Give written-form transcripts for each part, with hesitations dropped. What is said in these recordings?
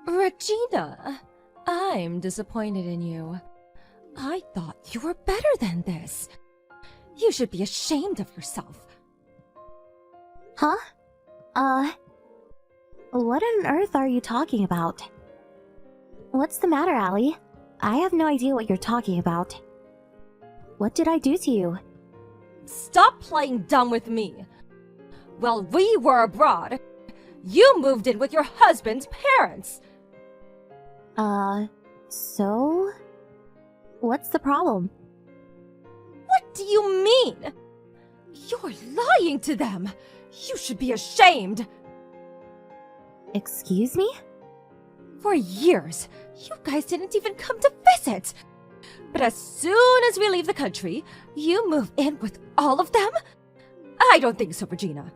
Regina, I'm disappointed in you. I thought you were better than this. You should be ashamed of yourself. Huh? What on earth are you talking about? What's the matter, Allie? I have no idea what you're talking about. What did I do to you? Stop playing dumb with me. While we were abroad, you moved in with your husband's parents. So? What's the problem? What do you mean? You're lying to them. You should be ashamed. Excuse me? For years, you guys didn't even come to visit. But as soon as we leave the country, you move in with all of them? I don't think so, Regina.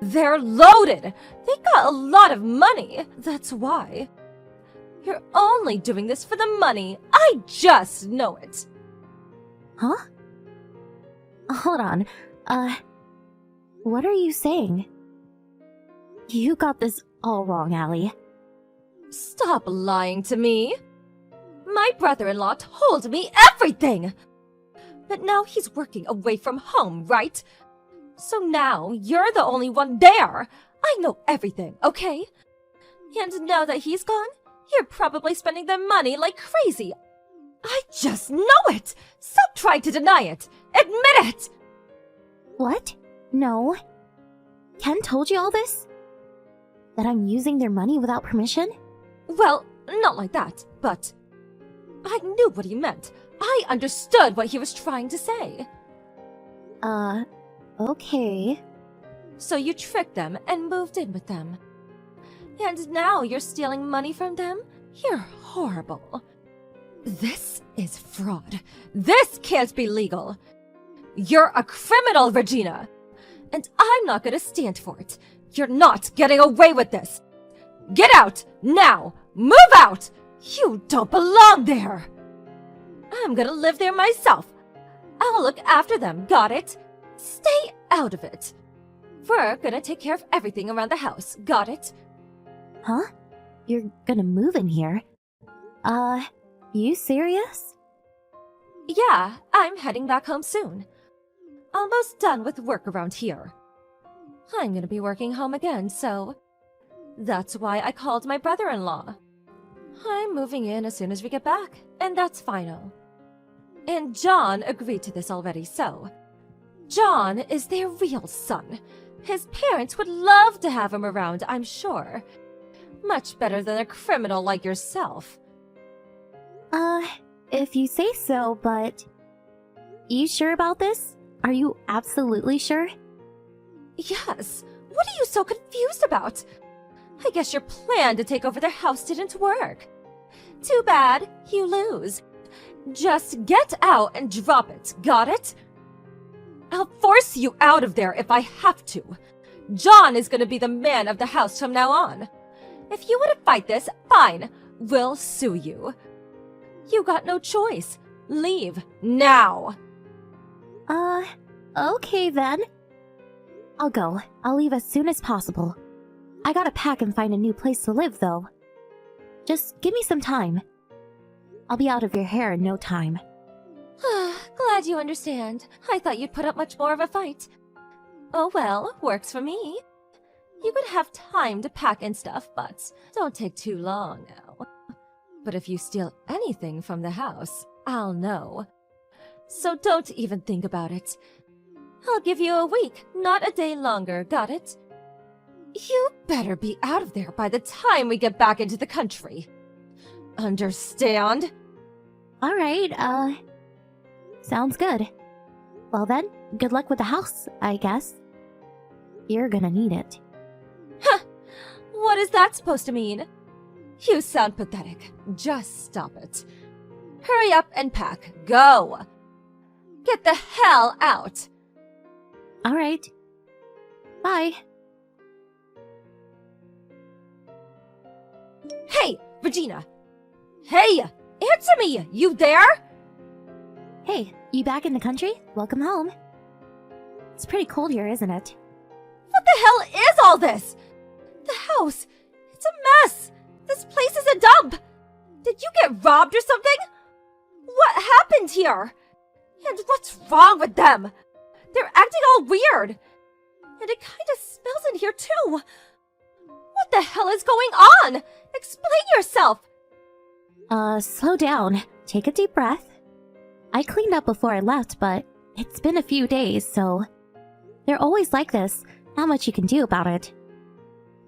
They're loaded. They got a lot of money. That's why. You're only doing this for the money. I just know it. Huh? Hold on. What are you saying? You got this all wrong, Allie. Stop lying to me. My brother-in-law told me everything. But now he's working away from home, right? So now you're the only one there. I know everything, okay? And now that he's gone, you're probably spending their money like crazy. I just know it. Stop trying to deny it. Admit it. What? No. Ken told you all this? That I'm using their money without permission? Well, not like that, but I knew what he meant. I understood what he was trying to say. Okay. So you tricked them and moved in with them. And now you're stealing money from them? You're horrible. This is fraud. This can't be legal. You're a criminal, Regina. And I'm not gonna stand for it. You're not getting away with this. Get out, now! Move out! You don't belong there! I'm gonna live there myself. I'll look after them, got it? Stay out of it. We're gonna take care of everything around the house, got it? Huh? You're gonna move in here? You serious? Yeah, I'm heading back home soon. Almost done with work around here. I'm gonna be working home again, so that's why I called my brother-in-law. I'm moving in as soon as we get back, and that's final. And John agreed to this already, so John is their real son. His parents would love to have him around, I'm sure. Much better than a criminal like yourself. If you say so, but... You sure about this? Are you absolutely sure? Yes. What are you so confused about? I guess your plan to take over their house didn't work. Too bad. You lose. Just get out and drop it, got it? I'll force you out of there if I have to. John is gonna be the man of the house from now on. If you want to fight this, fine. We'll sue you. You got no choice. Leave now. Okay then. I'll go. I'll leave as soon as possible. I gotta pack and find a new place to live, though. Just give me some time. I'll be out of your hair in no time. Glad you understand. I thought you'd put up much more of a fight. Oh well, works for me. You could have time to pack and stuff, but don't take too long now. But if you steal anything from the house, I'll know. So don't even think about it. I'll give you a week, not a day longer, got it? You better be out of there by the time we get back into the country. Understand? Alright, sounds good. Well then, good luck with the house, I guess. You're gonna need it. Huh! What is that supposed to mean? You sound pathetic. Just stop it. Hurry up and pack. Go! Get the hell out! Alright. Bye. Hey, Regina! Hey! Answer me! You there? Hey, you back in the country? Welcome home. It's pretty cold here, isn't it? What the hell is all this? The house! It's a mess! This place is robbed or something? What happened here? And what's wrong with them? They're acting all weird. And it kind of smells in here too. What the hell is going on? Explain yourself. Slow down. Take a deep breath. I cleaned up before I left, but it's been a few days, so they're always like this. Not much you can do about it.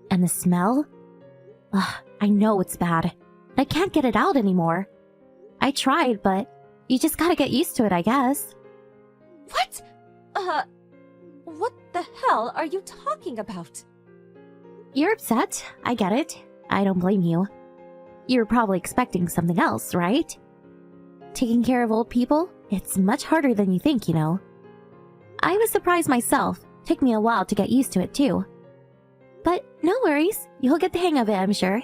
And the smell? Ugh, I know it's bad. I can't get it out anymore. I tried, but you just gotta get used to it, I guess. What? What the hell are you talking about? You're upset. I get it. I don't blame you. You're probably expecting something else, right? Taking care of old people? It's much harder than you think, you know. I was surprised myself. Took me a while to get used to it, too. But no worries. You'll get the hang of it, I'm sure.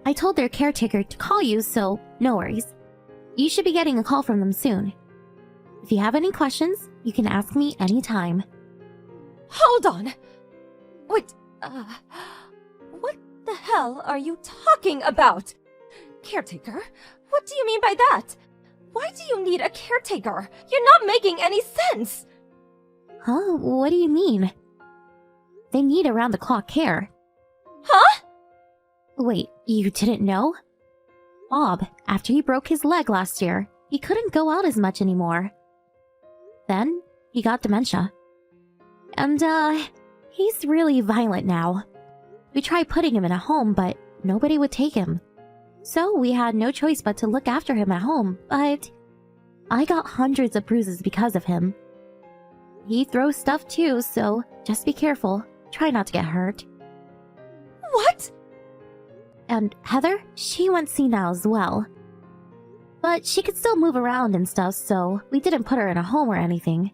I told their caretaker to call you, so no worries. You should be getting a call from them soon. If you have any questions, you can ask me anytime. Hold on. Wait, what the hell are you talking about? Caretaker? What do you mean by that? Why do you need a caretaker? You're not making any sense! Huh? What do you mean? They need around-the-clock care. Huh? Wait, you didn't know? Bob, after he broke his leg last year, he couldn't go out as much anymore. Then, he got dementia. And, he's really violent now. We tried putting him in a home, but nobody would take him. So we had no choice but to look after him at home, but I got hundreds of bruises because of him. He throws stuff too, so just be careful. Try not to get hurt. What? And Heather, she went senile as well. But she could still move around and stuff, so we didn't put her in a home or anything.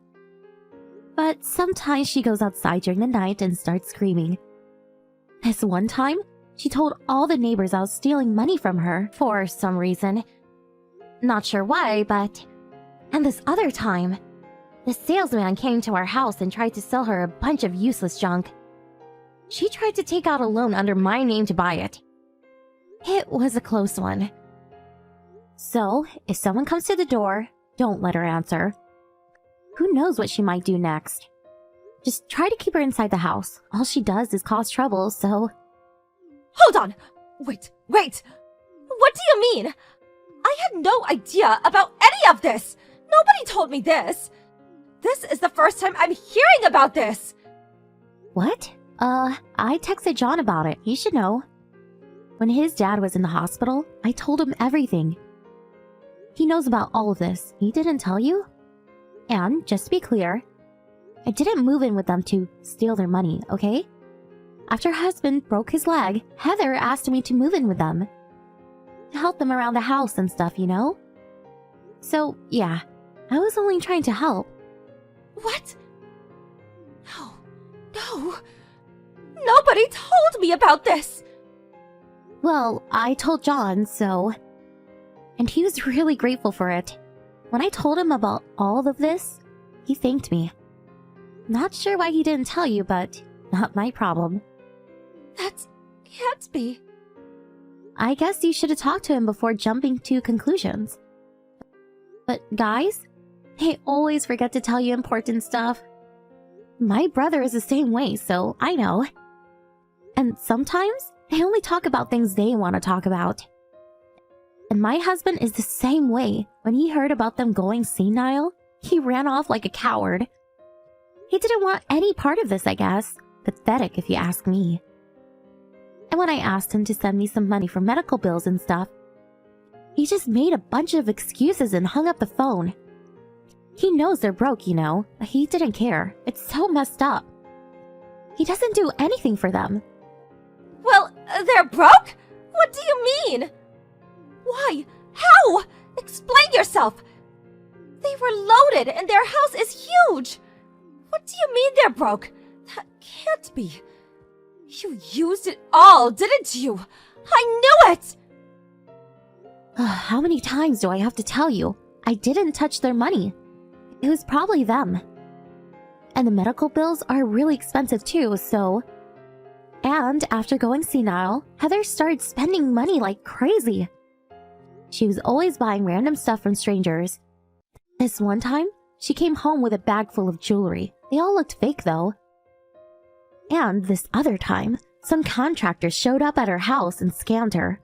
But sometimes she goes outside during the night and starts screaming. This one time, she told all the neighbors I was stealing money from her for some reason. Not sure why, but... And this other time, the salesman came to our house and tried to sell her a bunch of useless junk. She tried to take out a loan under my name to buy it. It was a close one. So, if someone comes to the door, don't let her answer. Who knows what she might do next? Just try to keep her inside the house. All she does is cause trouble, so... Hold on! Wait! What do you mean? I had no idea about any of this! Nobody told me this! This is the first time I'm hearing about this! What? I texted John about it. He should know. When his dad was in the hospital, I told him everything. He knows about all of this. He didn't tell you? And, just to be clear, I didn't move in with them to steal their money, okay? After her husband broke his leg, Heather asked me to move in with them. To help them around the house and stuff, you know? So, yeah, I was only trying to help. What? No. Nobody told me about this! Well, I told John, so... And he was really grateful for it. When I told him about all of this, he thanked me. Not sure why he didn't tell you, but not my problem. That can't be. I guess you should have talked to him before jumping to conclusions. But guys, they always forget to tell you important stuff. My brother is the same way, so I know. And sometimes, they only talk about things they want to talk about. And my husband is the same way. When he heard about them going senile, he ran off like a coward. He didn't want any part of this, I guess. Pathetic, if you ask me. And when I asked him to send me some money for medical bills and stuff, he just made a bunch of excuses and hung up the phone. He knows they're broke, you know, but he didn't care. It's so messed up. He doesn't do anything for them. Well, they're broke? What do you mean? Why? How? Explain yourself! They were loaded and their house is huge! What do you mean they're broke? That can't be. You used it all, didn't you? I knew it! How many times do I have to tell you? I didn't touch their money. It was probably them. And the medical bills are really expensive too, so... And after going senile, Heather started spending money like crazy. She was always buying random stuff from strangers. This one time, she came home with a bag full of jewelry. They all looked fake though. And this other time, some contractors showed up at her house and scammed her.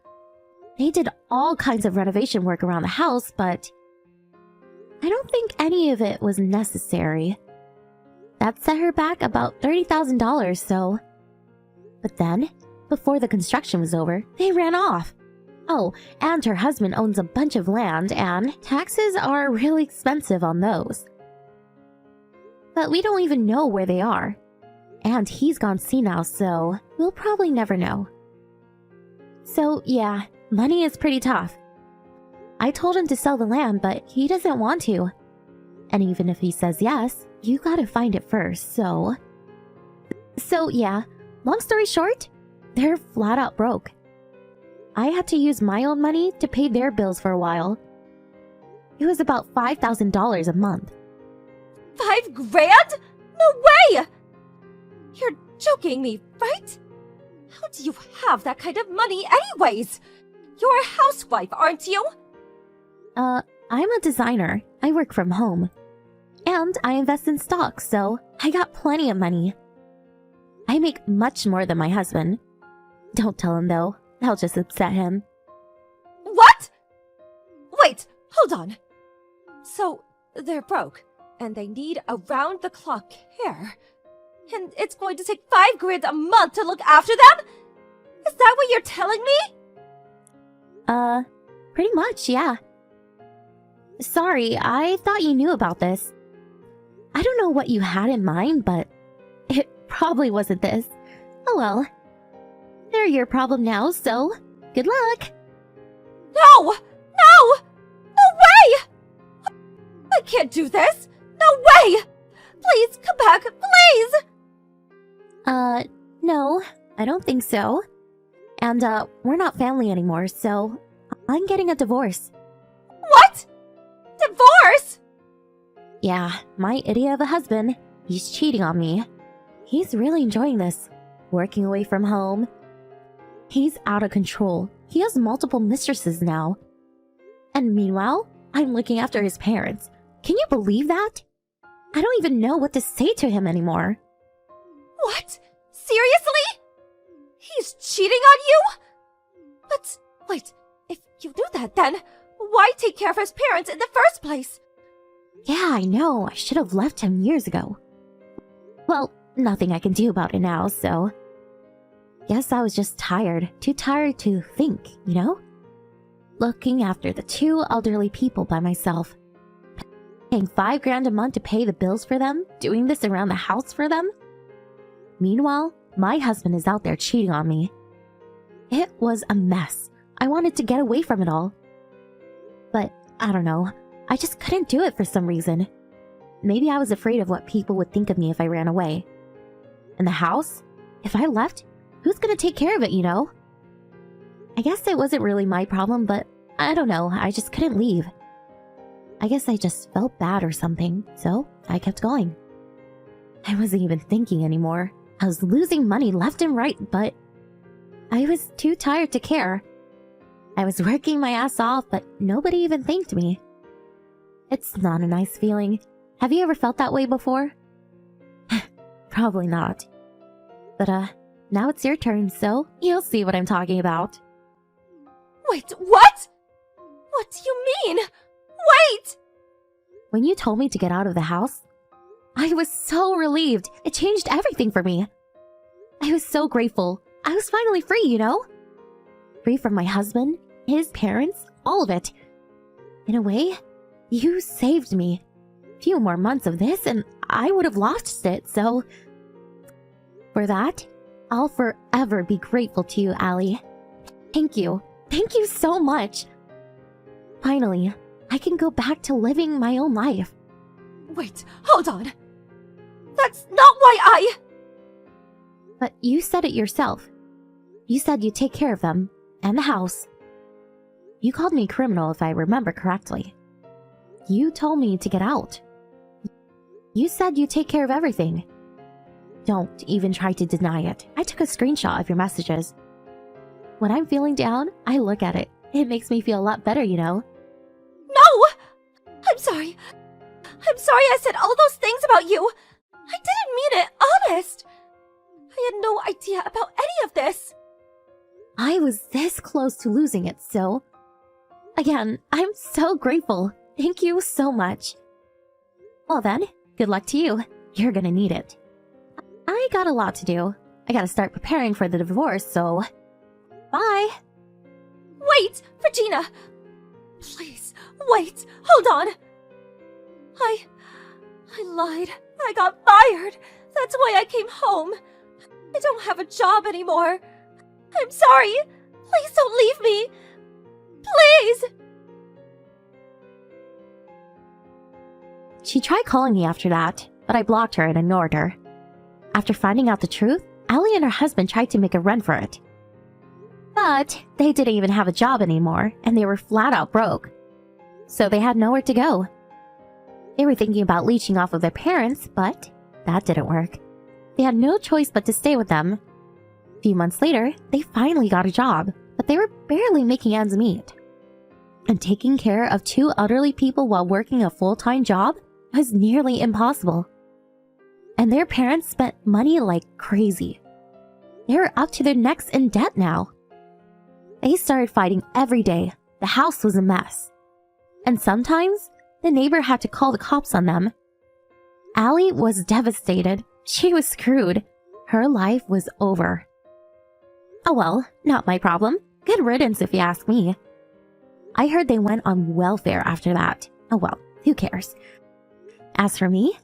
They did all kinds of renovation work around the house, but I don't think any of it was necessary. That set her back about $30,000, so. But then, before the construction was over, they ran off. Oh, and her husband owns a bunch of land, and taxes are really expensive on those. But we don't even know where they are. And he's gone senile, so we'll probably never know. So yeah, money is pretty tough. I told him to sell the land, but he doesn't want to. And even if he says yes, you gotta find it first, so... So yeah, long story short, they're flat out broke. I had to use my own money to pay their bills for a while. It was about $5,000 a month. $5,000? No way! You're joking me, right? How do you have that kind of money anyways? You're a housewife, aren't you? I'm a designer. I work from home. And I invest in stocks, so I got plenty of money. I make much more than my husband. Don't tell him though. That'll just upset him. What? Wait, hold on. So, they're broke, and they need around-the-clock care. And it's going to take $5,000 a month to look after them? Is that what you're telling me? Pretty much, yeah. Sorry, I thought you knew about this. I don't know what you had in mind, but it probably wasn't this. Oh well. They're your problem now, so good luck. No! No! No way! I can't do this! No way! Please, come back, please! No, I don't think so. And, we're not family anymore, so I'm getting a divorce. What? Divorce? Yeah, my idiot of a husband. He's cheating on me. He's really enjoying this. Working away from home. He's out of control. He has multiple mistresses now. And meanwhile, I'm looking after his parents. Can you believe that? I don't even know what to say to him anymore. What? Seriously? He's cheating on you? But, wait, if you do that then, why take care of his parents in the first place? Yeah, I know. I should have left him years ago. Well, nothing I can do about it now, so... Guess I was just tired. Too tired to think, you know? Looking after the two elderly people by myself. Paying $5,000 a month to pay the bills for them? Doing this around the house for them? Meanwhile, my husband is out there cheating on me. It was a mess. I wanted to get away from it all. But, I don't know. I just couldn't do it for some reason. Maybe I was afraid of what people would think of me if I ran away. And the house? If I left, who's gonna take care of it, you know? I guess it wasn't really my problem, but I don't know, I just couldn't leave. I guess I just felt bad or something, so I kept going. I wasn't even thinking anymore. I was losing money left and right, but I was too tired to care. I was working my ass off, but nobody even thanked me. It's not a nice feeling. Have you ever felt that way before? Probably not. But, now it's your turn, so you'll see what I'm talking about. Wait, what? What do you mean? Wait! When you told me to get out of the house, I was so relieved. It changed everything for me. I was so grateful. I was finally free, you know? Free from my husband, his parents, all of it. In a way, you saved me. A few more months of this and I would have lost it, so... For that, I'll forever be grateful to you, Allie. Thank you. Thank you so much. Finally, I can go back to living my own life. Wait, hold on. That's not why I... But you said it yourself. You said you'd take care of them, and the house. You called me a criminal if I remember correctly. You told me to get out. You said you'd take care of everything. Don't even try to deny it. I took a screenshot of your messages. When I'm feeling down, I look at it, It makes me feel a lot better, you know. No! I'm sorry. I'm sorry I said all those things about you. I didn't mean it, honest. I had no idea about any of this. I was this close to losing it, so... Again, I'm so grateful. Thank you so much. Well then, good luck to you. You're gonna need it. I got a lot to do. I gotta start preparing for the divorce, so... Bye! Wait, Regina! Please, wait, hold on. I lied. I got fired. That's why I came home. I don't have a job anymore. I'm sorry. Please don't leave me. Please! She tried calling me after that, but I blocked her and ignored her. After finding out the truth, Allie and her husband tried to make a run for it. But they didn't even have a job anymore, and they were flat out broke. So they had nowhere to go. They were thinking about leeching off of their parents, but that didn't work. They had no choice but to stay with them. A few months later, they finally got a job, but they were barely making ends meet. And taking care of two elderly people while working a full-time job was nearly impossible. And their parents spent money like crazy. They were up to their necks in debt now. They started fighting every day. The house was a mess. And sometimes, the neighbor had to call the cops on them. Allie was devastated. She was screwed. Her life was over. Oh well, not my problem. Good riddance if you ask me. I heard they went on welfare after that. Oh well, who cares? As for me,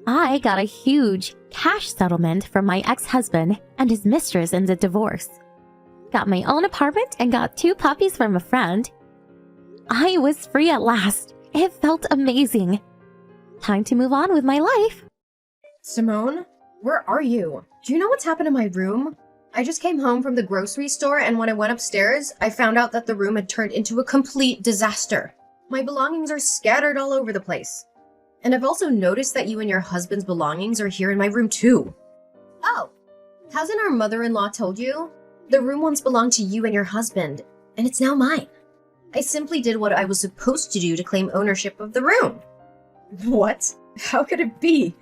I got a huge cash settlement from my ex-husband and his mistress in the divorce. Got my own apartment and got 2 puppies from a friend. I was free at last. It felt amazing. Time to move on with my life. Simone, where are you? Do you know what's happened to my room? I just came home from the grocery store, and when I went upstairs, I found out that the room had turned into a complete disaster. My belongings are scattered all over the place. And I've also noticed that you and your husband's belongings are here in my room too. Oh, hasn't our mother-in-law told you? The room once belonged to you and your husband, and it's now mine. I simply did what I was supposed to do to claim ownership of the room. What? How could it be?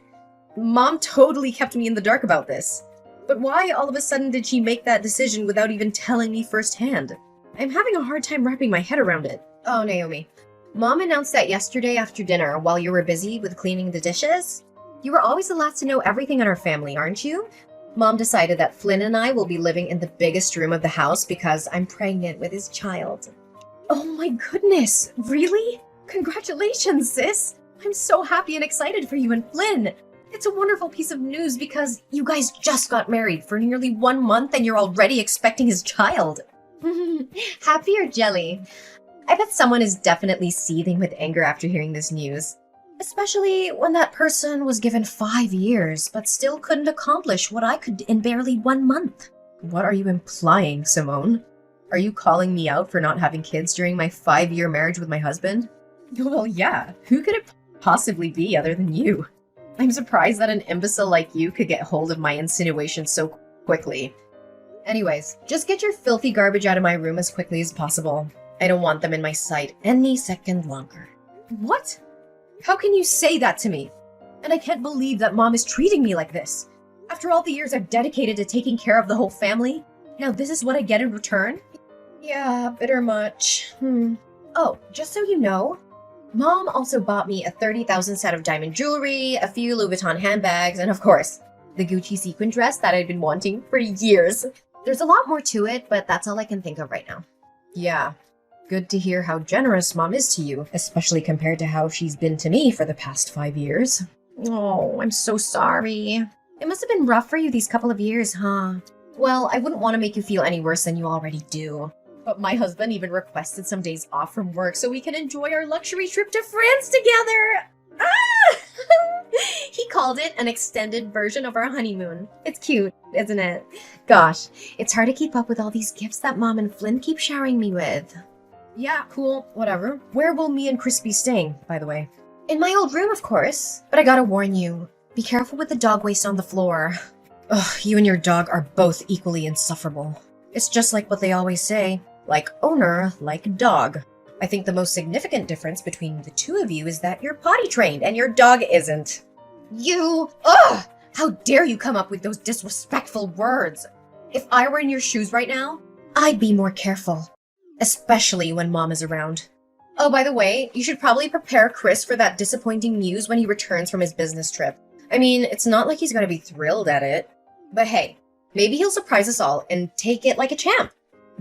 Mom totally kept me in the dark about this. But why all of a sudden did she make that decision without even telling me firsthand? I'm having a hard time wrapping my head around it. Oh, Naomi. Mom announced that yesterday after dinner while you were busy with cleaning the dishes. You were always the last to know everything in our family, aren't you? Mom decided that Flynn and I will be living in the biggest room of the house because I'm pregnant with his child. Oh my goodness, really? Congratulations, sis! I'm so happy and excited for you and Flynn. It's a wonderful piece of news because you guys just got married for nearly 1 month and you're already expecting his child. Happy or jelly? I bet someone is definitely seething with anger after hearing this news. Especially when that person was given 5 years but still couldn't accomplish what I could in barely 1 month. What are you implying, Simone? Are you calling me out for not having kids during my 5-year marriage with my husband? Well, yeah. Who could it possibly be other than you? I'm surprised that an imbecile like you could get hold of my insinuations so quickly. Anyways, just get your filthy garbage out of my room as quickly as possible. I don't want them in my sight any second longer. What? How can you say that to me? And I can't believe that Mom is treating me like this. After all the years I've dedicated to taking care of the whole family, now this is what I get in return? Yeah, bitter much. Oh, just so you know, Mom also bought me a 30,000 set of diamond jewelry, a few Louis Vuitton handbags, and of course, the Gucci sequin dress that I'd been wanting for years. There's a lot more to it, but that's all I can think of right now. Yeah, good to hear how generous Mom is to you, especially compared to how she's been to me for the past 5 years. Oh, I'm so sorry. It must have been rough for you these couple of years, huh? Well, I wouldn't want to make you feel any worse than you already do. But my husband even requested some days off from work so we can enjoy our luxury trip to France together! Ah! He called it an extended version of our honeymoon. It's cute, isn't it? Gosh, it's hard to keep up with all these gifts that Mom and Flynn keep showering me with. Yeah, cool, whatever. Where will me and Chris be staying, by the way? In my old room, of course. But I gotta warn you, be careful with the dog waste on the floor. Ugh, you and your dog are both equally insufferable. It's just like what they always say. Like owner, like dog. I think the most significant difference between the two of you is that you're potty trained and your dog isn't. You... Ugh! How dare you come up with those disrespectful words? If I were in your shoes right now, I'd be more careful. Especially when Mom is around. Oh, by the way, you should probably prepare Chris for that disappointing news when he returns from his business trip. I mean, it's not like he's gonna be thrilled at it. But hey, maybe he'll surprise us all and take it like a champ.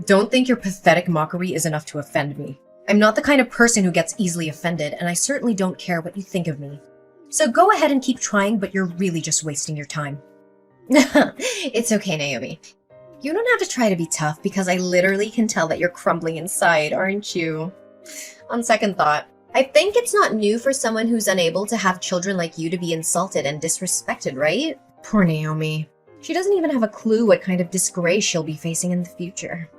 Don't think your pathetic mockery is enough to offend me. I'm not the kind of person who gets easily offended, and I certainly don't care what you think of me. So go ahead and keep trying, but you're really just wasting your time. It's okay, Naomi. You don't have to try to be tough because I literally can tell that you're crumbling inside, aren't you? On second thought, I think it's not new for someone who's unable to have children like you to be insulted and disrespected, right? Poor Naomi. She doesn't even have a clue what kind of disgrace she'll be facing in the future.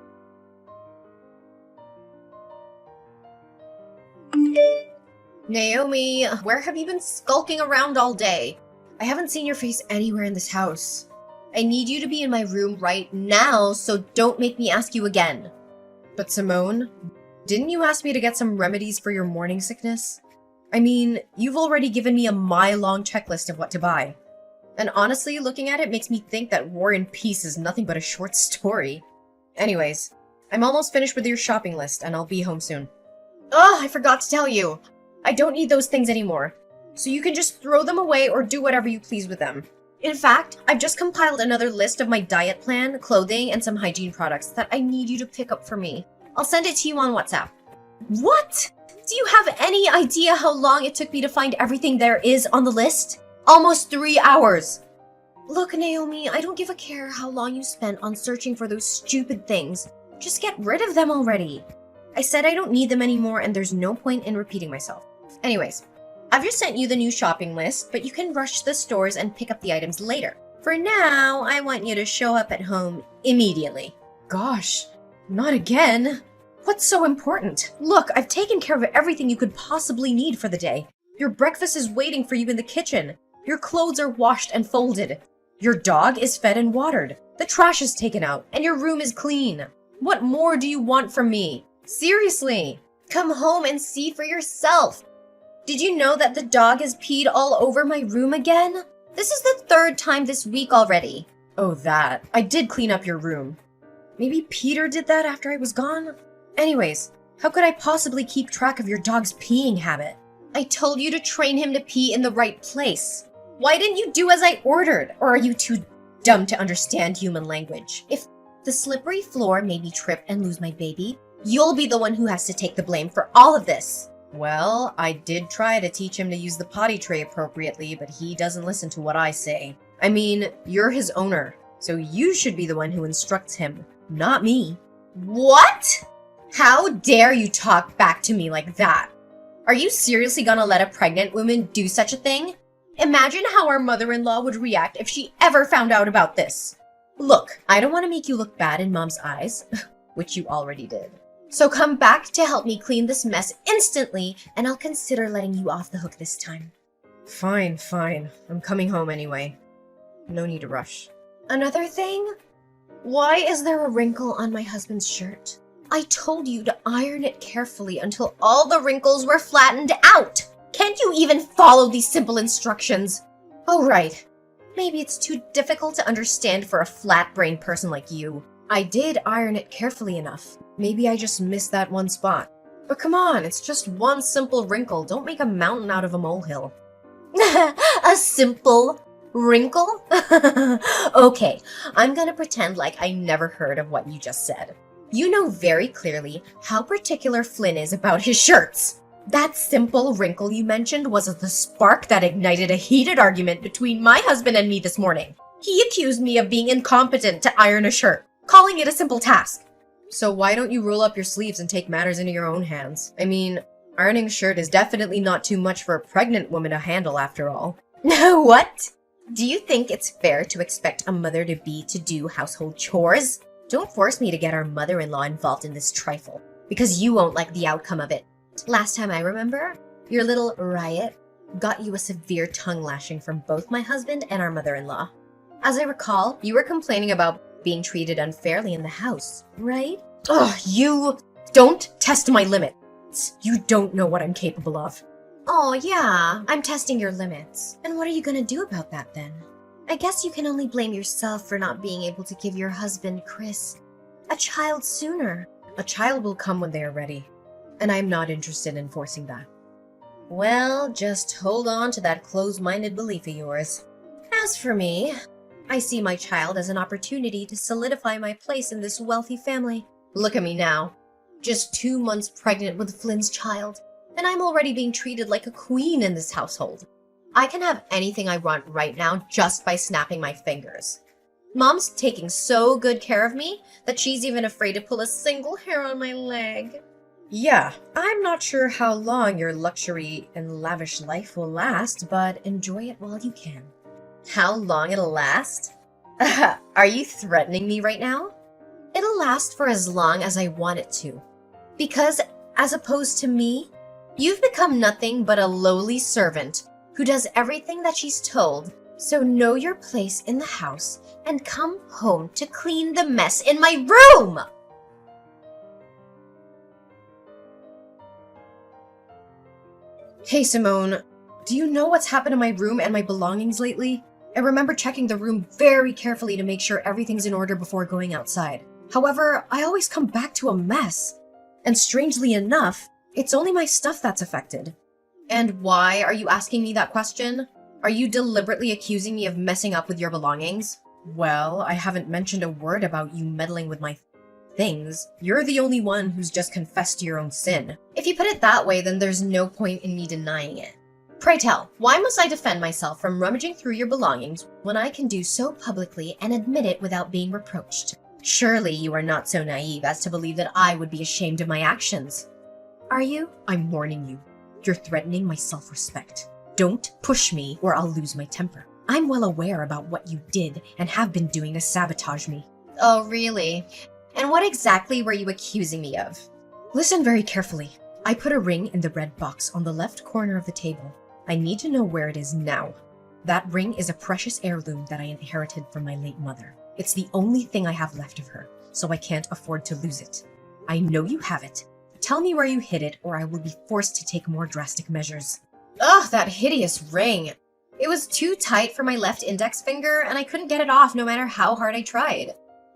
Naomi, where have you been skulking around all day? I haven't seen your face anywhere in this house. I need you to be in my room right now, so don't make me ask you again. But Simone, didn't you ask me to get some remedies for your morning sickness? I mean, you've already given me a mile-long checklist of what to buy. And honestly, looking at it makes me think that War and Peace is nothing but a short story. Anyways, I'm almost finished with your shopping list, and I'll be home soon. Oh, I forgot to tell you. I don't need those things anymore. So you can just throw them away or do whatever you please with them. In fact, I've just compiled another list of my diet plan, clothing, and some hygiene products that I need you to pick up for me. I'll send it to you on WhatsApp. What? Do you have any idea how long it took me to find everything there is on the list? Almost 3 hours. Look, Naomi, I don't give a care how long you spent on searching for those stupid things. Just get rid of them already. I said I don't need them anymore and there's no point in repeating myself. Anyways, I've just sent you the new shopping list, but you can rush to the stores and pick up the items later. For now, I want you to show up at home immediately. Gosh, not again. What's so important? Look, I've taken care of everything you could possibly need for the day. Your breakfast is waiting for you in the kitchen. Your clothes are washed and folded. Your dog is fed and watered. The trash is taken out, and your room is clean. What more do you want from me? Seriously, come home and see for yourself. Did you know that the dog has peed all over my room again? This is the 3rd time this week already. Oh, that. I did clean up your room. Maybe Peter did that after I was gone? Anyways, how could I possibly keep track of your dog's peeing habit? I told you to train him to pee in the right place. Why didn't you do as I ordered? Or are you too dumb to understand human language? If the slippery floor made me trip and lose my baby, you'll be the one who has to take the blame for all of this. Well, I did try to teach him to use the potty tray appropriately, but he doesn't listen to what I say. I mean, you're his owner, so you should be the one who instructs him, not me. What? How dare you talk back to me like that? Are you seriously gonna let a pregnant woman do such a thing? Imagine how our mother-in-law would react if she ever found out about this. Look, I don't want to make you look bad in Mom's eyes, which you already did. So come back to help me clean this mess instantly, and I'll consider letting you off the hook this time. Fine. I'm coming home anyway. No need to rush. Another thing? Why is there a wrinkle on my husband's shirt? I told you to iron it carefully until all the wrinkles were flattened out. Can't you even follow these simple instructions? Oh, right. Maybe it's too difficult to understand for a flat-brained person like you. I did iron it carefully enough. Maybe I just missed that one spot. But come on, it's just one simple wrinkle. Don't make a mountain out of a molehill. A simple wrinkle? Okay, I'm gonna pretend like I never heard of what you just said. You know very clearly how particular Flynn is about his shirts. That simple wrinkle you mentioned was the spark that ignited a heated argument between my husband and me this morning. He accused me of being incompetent to iron a shirt, calling it a simple task. So why don't you roll up your sleeves and take matters into your own hands? I mean, ironing a shirt is definitely not too much for a pregnant woman to handle after all. What? Do you think it's fair to expect a mother-to-be to do household chores? Don't force me to get our mother-in-law involved in this trifle, because you won't like the outcome of it. Last time I remember, your little riot got you a severe tongue lashing from both my husband and our mother-in-law. As I recall, you were complaining about being treated unfairly in the house, right? Ugh, you don't test my limits. You don't know what I'm capable of. Oh, yeah, I'm testing your limits. And what are you gonna do about that then? I guess you can only blame yourself for not being able to give your husband, Chris, a child sooner. A child will come when they are ready, and I'm not interested in forcing that. Well, just hold on to that closed-minded belief of yours. As for me, I see my child as an opportunity to solidify my place in this wealthy family. Look at me now, just 2 months pregnant with Flynn's child, and I'm already being treated like a queen in this household. I can have anything I want right now just by snapping my fingers. Mom's taking so good care of me that she's even afraid to pull a single hair on my leg. Yeah, I'm not sure how long your luxury and lavish life will last, but enjoy it while you can. How long it'll last? Are you threatening me right now? It'll last for as long as I want it to. Because, as opposed to me, you've become nothing but a lowly servant who does everything that she's told, so know your place in the house and come home to clean the mess in my room! Hey Simone, do you know what's happened to my room and my belongings lately? I remember checking the room very carefully to make sure everything's in order before going outside. However, I always come back to a mess. And strangely enough, it's only my stuff that's affected. And why are you asking me that question? Are you deliberately accusing me of messing up with your belongings? Well, I haven't mentioned a word about you meddling with my things. You're the only one who's just confessed to your own sin. If you put it that way, then there's no point in me denying it. Pray tell, why must I defend myself from rummaging through your belongings when I can do so publicly and admit it without being reproached? Surely you are not so naive as to believe that I would be ashamed of my actions. Are you? I'm warning you. You're threatening my self-respect. Don't push me or I'll lose my temper. I'm well aware about what you did and have been doing to sabotage me. Oh, really? And what exactly were you accusing me of? Listen very carefully. I put a ring in the red box on the left corner of the table. I need to know where it is now. That ring is a precious heirloom that I inherited from my late mother. It's the only thing I have left of her, so I can't afford to lose it. I know you have it. Tell me where you hid it, or I will be forced to take more drastic measures. Ugh, that hideous ring. It was too tight for my left index finger, and I couldn't get it off no matter how hard I tried.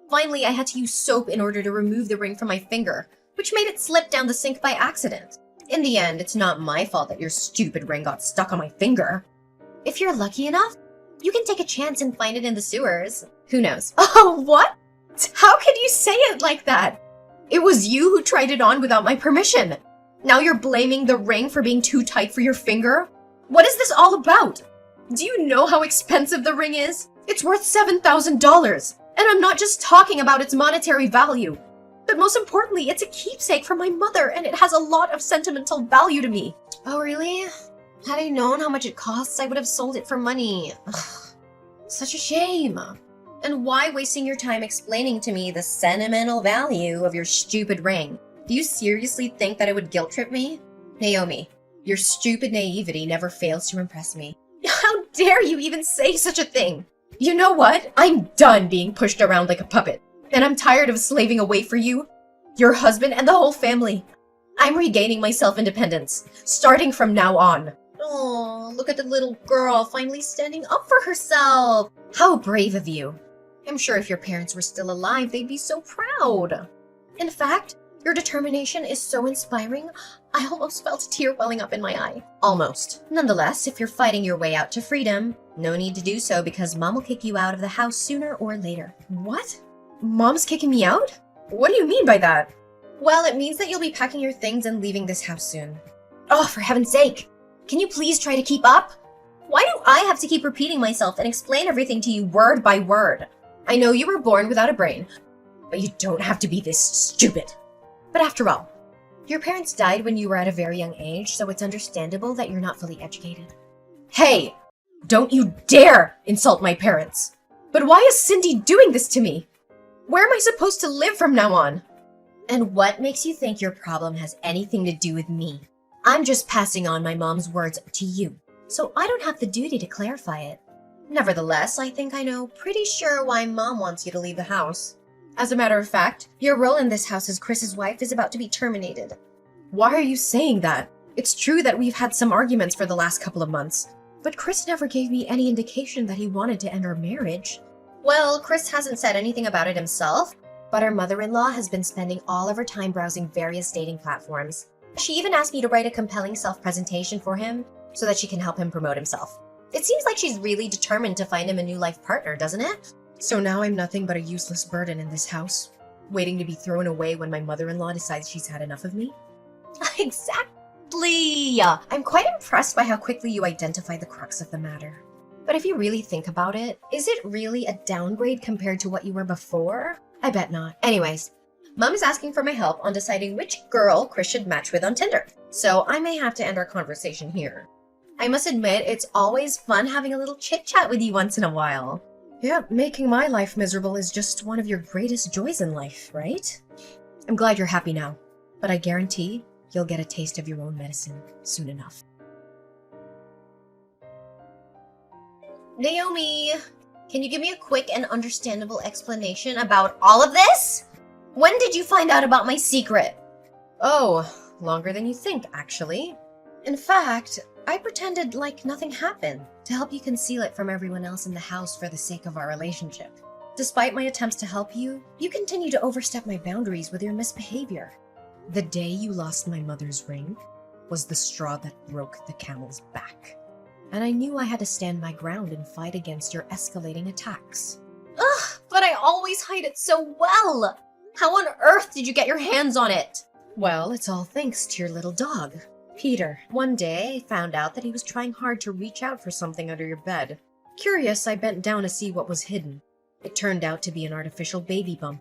Finally, I had to use soap in order to remove the ring from my finger, which made it slip down the sink by accident. In the end, it's not my fault that your stupid ring got stuck on my finger. If you're lucky enough, you can take a chance and find it in the sewers. Who knows? Oh, what? How could you say it like that? It was you who tried it on without my permission. Now you're blaming the ring for being too tight for your finger? What is this all about? Do you know how expensive the ring is? It's worth $7,000. And I'm not just talking about its monetary value. But most importantly, it's a keepsake from my mother, and it has a lot of sentimental value to me. Oh, really? Had I known how much it costs, I would have sold it for money. Ugh, such a shame. And why wasting your time explaining to me the sentimental value of your stupid ring? Do you seriously think that it would guilt trip me? Naomi, your stupid naivety never fails to impress me. How dare you even say such a thing? You know what? I'm done being pushed around like a puppet. And I'm tired of slaving away for you, your husband, and the whole family. I'm regaining my self-independence, starting from now on. Oh, look at the little girl finally standing up for herself. How brave of you. I'm sure if your parents were still alive, they'd be so proud. In fact, your determination is so inspiring, I almost felt a tear welling up in my eye. Almost. Nonetheless, if you're fighting your way out to freedom, no need to do so because Mom will kick you out of the house sooner or later. What? Mom's kicking me out? What do you mean by that? Well, it means that you'll be packing your things and leaving this house soon. Oh, for heaven's sake! Can you please try to keep up? Why do I have to keep repeating myself and explain everything to you word by word? I know you were born without a brain, but you don't have to be this stupid. But after all, your parents died when you were at a very young age, so it's understandable that you're not fully educated. Hey! Don't you dare insult my parents! But why is Cindy doing this to me? Where am I supposed to live from now on? And what makes you think your problem has anything to do with me? I'm just passing on my mom's words to you, so I don't have the duty to clarify it. Nevertheless, I think I know pretty sure why Mom wants you to leave the house. As a matter of fact, your role in this house as Chris's wife is about to be terminated. Why are you saying that? It's true that we've had some arguments for the last couple of months, but Chris never gave me any indication that he wanted to end our marriage. Well, Chris hasn't said anything about it himself, but our mother-in-law has been spending all of her time browsing various dating platforms. She even asked me to write a compelling self-presentation for him so that she can help him promote himself. It seems like she's really determined to find him a new life partner, doesn't it? So now I'm nothing but a useless burden in this house, waiting to be thrown away when my mother-in-law decides she's had enough of me? Exactly! I'm quite impressed by how quickly you identify the crux of the matter. But if you really think about it, is it really a downgrade compared to what you were before? I bet not. Anyways, Mom is asking for my help on deciding which girl Chris should match with on Tinder, so I may have to end our conversation here. I must admit, it's always fun having a little chit-chat with you once in a while. Yeah, making my life miserable is just one of your greatest joys in life, right? I'm glad you're happy now, but I guarantee you'll get a taste of your own medicine soon enough. Naomi, can you give me a quick and understandable explanation about all of this? When did you find out about my secret? Oh, longer than you think, actually. In fact, I pretended like nothing happened to help you conceal it from everyone else in the house for the sake of our relationship. Despite my attempts to help you, you continue to overstep my boundaries with your misbehavior. The day you lost my mother's ring was the straw that broke the camel's back. And I knew I had to stand my ground and fight against your escalating attacks. Ugh, but I always hide it so well! How on earth did you get your hands on it? Well, it's all thanks to your little dog, Peter. One day, I found out that he was trying hard to reach out for something under your bed. Curious, I bent down to see what was hidden. It turned out to be an artificial baby bump,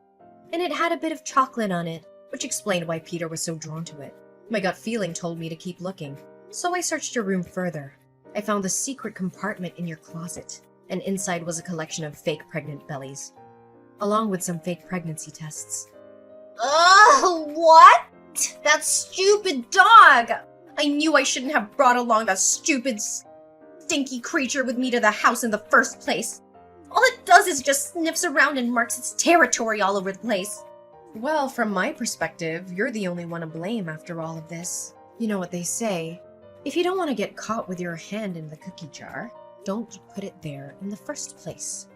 and it had a bit of chocolate on it, which explained why Peter was so drawn to it. My gut feeling told me to keep looking, so I searched your room further. I found the secret compartment in your closet, and inside was a collection of fake pregnant bellies, along with some fake pregnancy tests. Ugh, what? That stupid dog! I knew I shouldn't have brought along that stupid, stinky creature with me to the house in the first place. All it does is just sniffs around and marks its territory all over the place. Well, from my perspective, you're the only one to blame after all of this. You know what they say, if you don't want to get caught with your hand in the cookie jar, don't put it there in the first place.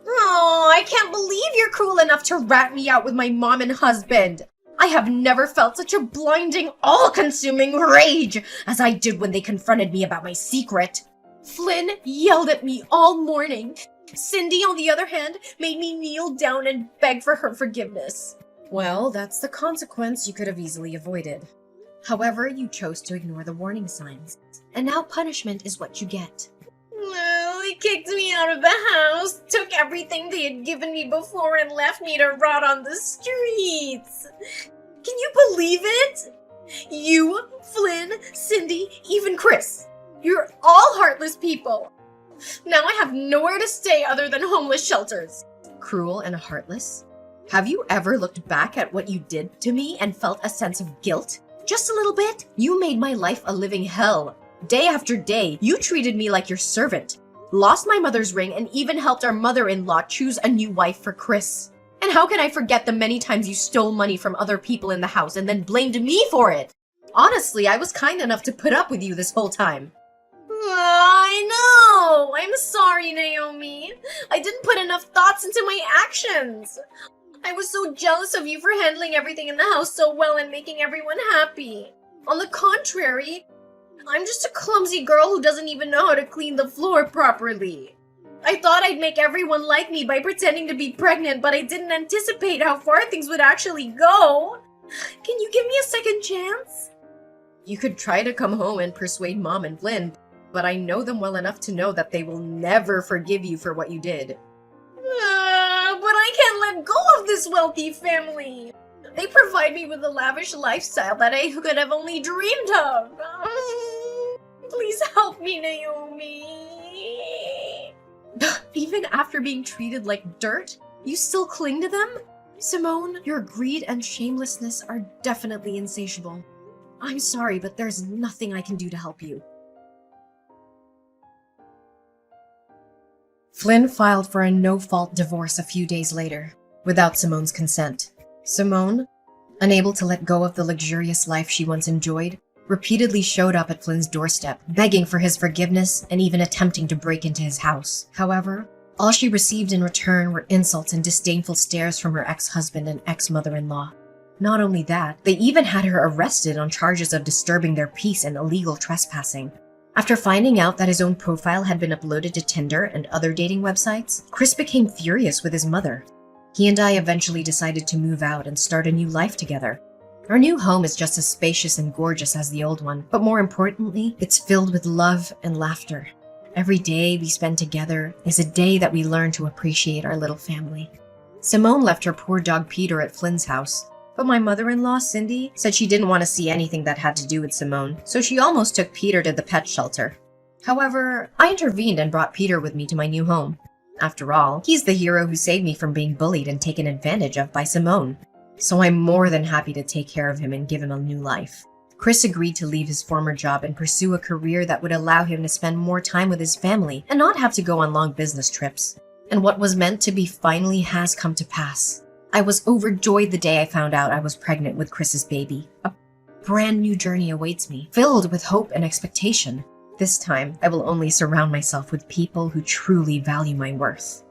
Oh, I can't believe you're cruel enough to rat me out with my mom and husband. I have never felt such a blinding, all-consuming rage as I did when they confronted me about my secret. Flynn yelled at me all morning. Cindy, on the other hand, made me kneel down and beg for her forgiveness. Well, that's the consequence you could have easily avoided. However, you chose to ignore the warning signs, and now punishment is what you get. Well, they kicked me out of the house, took everything they had given me before, and left me to rot on the streets. Can you believe it? You, Flynn, Cindy, even Chris. You're all heartless people. Now I have nowhere to stay other than homeless shelters. Cruel and heartless? Have you ever looked back at what you did to me and felt a sense of guilt? Just a little bit? You made my life a living hell. Day after day, you treated me like your servant, lost my mother's ring, and even helped our mother-in-law choose a new wife for Chris. And how can I forget the many times you stole money from other people in the house and then blamed me for it? Honestly, I was kind enough to put up with you this whole time. I know! I'm sorry, Naomi. I didn't put enough thoughts into my actions. I was so jealous of you for handling everything in the house so well and making everyone happy. On the contrary, I'm just a clumsy girl who doesn't even know how to clean the floor properly. I thought I'd make everyone like me by pretending to be pregnant, but I didn't anticipate how far things would actually go. Can you give me a second chance? You could try to come home and persuade Mom and Flynn, but I know them well enough to know that they will never forgive you for what you did. But I can't let go of this wealthy family. They provide me with a lavish lifestyle that I could have only dreamed of. Please help me, Naomi. Even after being treated like dirt, you still cling to them? Simone, your greed and shamelessness are definitely insatiable. I'm sorry, but there's nothing I can do to help you. Flynn filed for a no-fault divorce a few days later. without Simone's consent. Simone, unable to let go of the luxurious life she once enjoyed, repeatedly showed up at Flynn's doorstep, begging for his forgiveness and even attempting to break into his house. However, all she received in return were insults and disdainful stares from her ex-husband and ex-mother-in-law. Not only that, they even had her arrested on charges of disturbing their peace and illegal trespassing. After finding out that his own profile had been uploaded to Tinder and other dating websites, Chris became furious with his mother. He and I eventually decided to move out and start a new life together. Our new home is just as spacious and gorgeous as the old one, but more importantly, it's filled with love and laughter. Every day we spend together is a day that we learn to appreciate our little family. Simone left her poor dog Peter at Flynn's house, but my mother-in-law, Cindy, said she didn't want to see anything that had to do with Simone, so she almost took Peter to the pet shelter. However, I intervened and brought Peter with me to my new home. After all, he's the hero who saved me from being bullied and taken advantage of by Simone. So I'm more than happy to take care of him and give him a new life. Chris agreed to leave his former job and pursue a career that would allow him to spend more time with his family and not have to go on long business trips. And what was meant to be finally has come to pass. I was overjoyed the day I found out I was pregnant with Chris's baby. A brand new journey awaits me, filled with hope and expectation. This time, I will only surround myself with people who truly value my worth.